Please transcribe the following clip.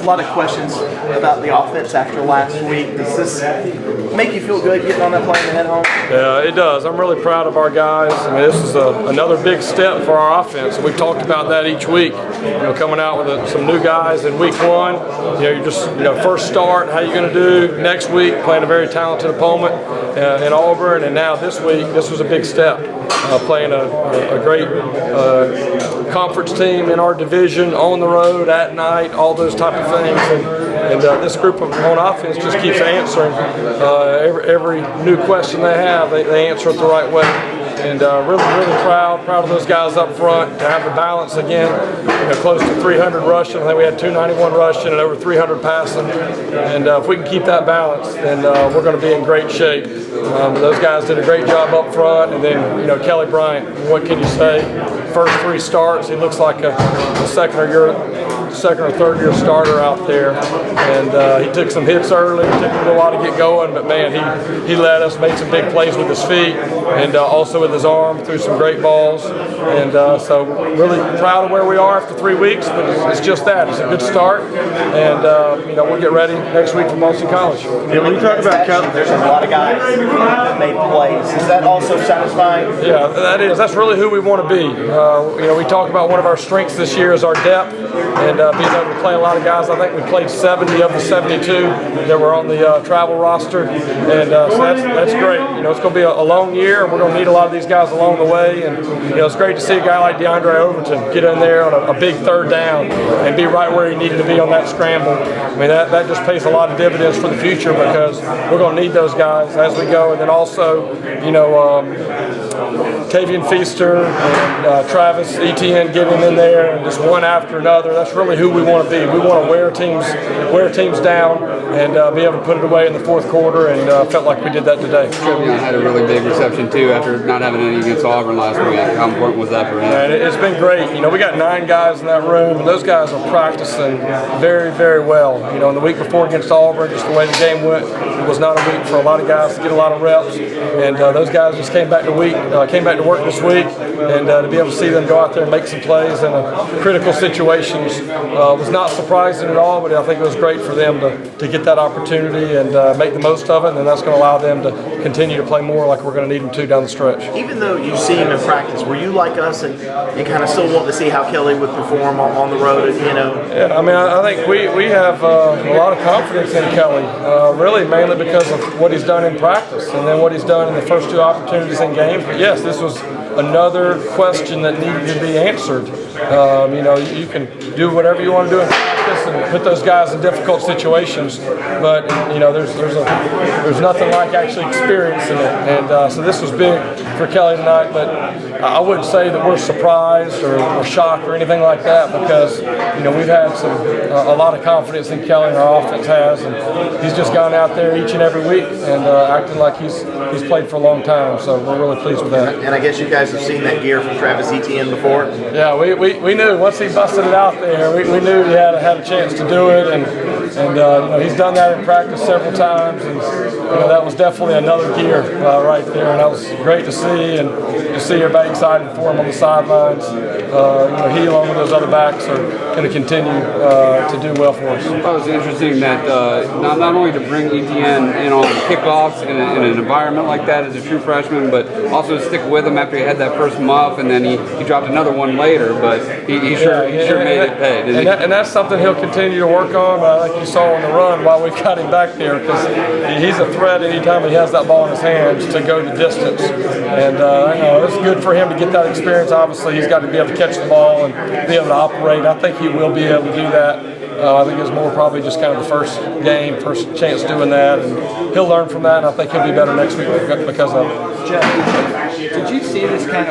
a lot of questions about the offense after last week. Does this make you feel good getting on that plane and head home? Yeah, it does. I'm really proud of our guys. I mean, this is another big step for our offense. We've talked about that each week. Coming out with some new guys in week one. You're just first start. How you going to do next week? Playing a very talented opponent in Auburn, and now this week, this was a big step. Playing a great conference team in our division on the road at night, all those type of things, and this group on offense just keeps answering every new question they have. They answer it the right way. And really proud of those guys up front to have the balance again. Close to 300 rushing. I think we had 291 rushing and over 300 passing. And if we can keep that balance, then we're going to be in great shape. Those guys did a great job up front, and then Kelly Bryant. What can you say? First 3 starts, he looks like a second or third year starter out there, and he took some hits early. It took him a while to get going, but man, he led us, made some big plays with his feet and also with his arm, threw some great balls, and so really proud of where we are after 3 weeks. But it's just that it's a good start, and we'll get ready next week for Boston College. Yeah, when you talk about there's a lot of guys that made plays. Is that also satisfying? Yeah, that is. That's really who we want to be. We talk about one of our strengths this year is our depth, and being able to play a lot of guys. I think we played 70 of the 72 that were on the travel roster, and so that's great. It's going to be a long year, and we're going to need a lot of these guys along the way. And it's great to see a guy like DeAndre Overton get in there on a big third down and be right where he needed to be on that scramble. I mean, that just pays a lot of dividends for the future, because we're going to need those guys as we go. And then also, Tavian Feaster and Travis Etienne getting in there, and just one after another. That's really who we want to be. We want to wear teams down and be able to put it away in the fourth quarter, and felt like we did that today. Trevion had a really big reception too after not having any against Auburn last week. How important was that for him? And it's been great. We got 9 guys in that room, and those guys are practicing very, very well. In the week before against Auburn, just the way the game went, it was not a week for a lot of guys to get a lot of reps, and those guys just came back to work this week, and to be able to see them go out there and make some plays in critical situations was not surprising at all, but I think it was great for them to get that opportunity and make the most of it, and then that's going to allow them to continue to play more like we're going to need them to down the stretch. Even though you see him in practice, were you like us and kind of still want to see how Kelly would perform on the road? Yeah, I mean, I think we have a lot of confidence in Kelly, really mainly because of what he's done in practice and then what he's done in the first 2 opportunities in games. But yes, this was another question that needed to be answered. You can do whatever you want to do in practice and put those guys in difficult situations, but there's nothing like actually experiencing it. And so this was big for Kelly tonight, but I wouldn't say that we're surprised or shocked or anything like that, because we've had a lot of confidence in Kelly, and our offense has, and he's just gone out there each and every week and acting like he's played for a long time. So we're really pleased with that. And I guess you guys have seen that gear from Travis Etienne before. Yeah, we knew once he busted it out there, we knew he had a chance to do it, and he's done that in practice several times, and that was definitely another gear right there, and that was great to see, and to see everybody excited for him on the sidelines. He, along with those other backs, are going to continue to do well for us. It was interesting that not only to bring Etienne in on kickoffs in an environment like that as a true freshman, but also to stick with him after he had that first muff, and then he dropped another one later, but he sure made it pay, didn't he? And that's something he'll continue to work on, like you saw on the run while we've got him back there, because he's a threat anytime he has that ball in his hands to go the distance. And it's good for him to get that experience. Obviously, he's got to be able to catch the ball and be able to operate. I think he will be able to do that. I think it's more probably just kind of the first chance doing that, and he'll learn from that, and I think he'll be better next week because of it. Jeff, did you see this kind of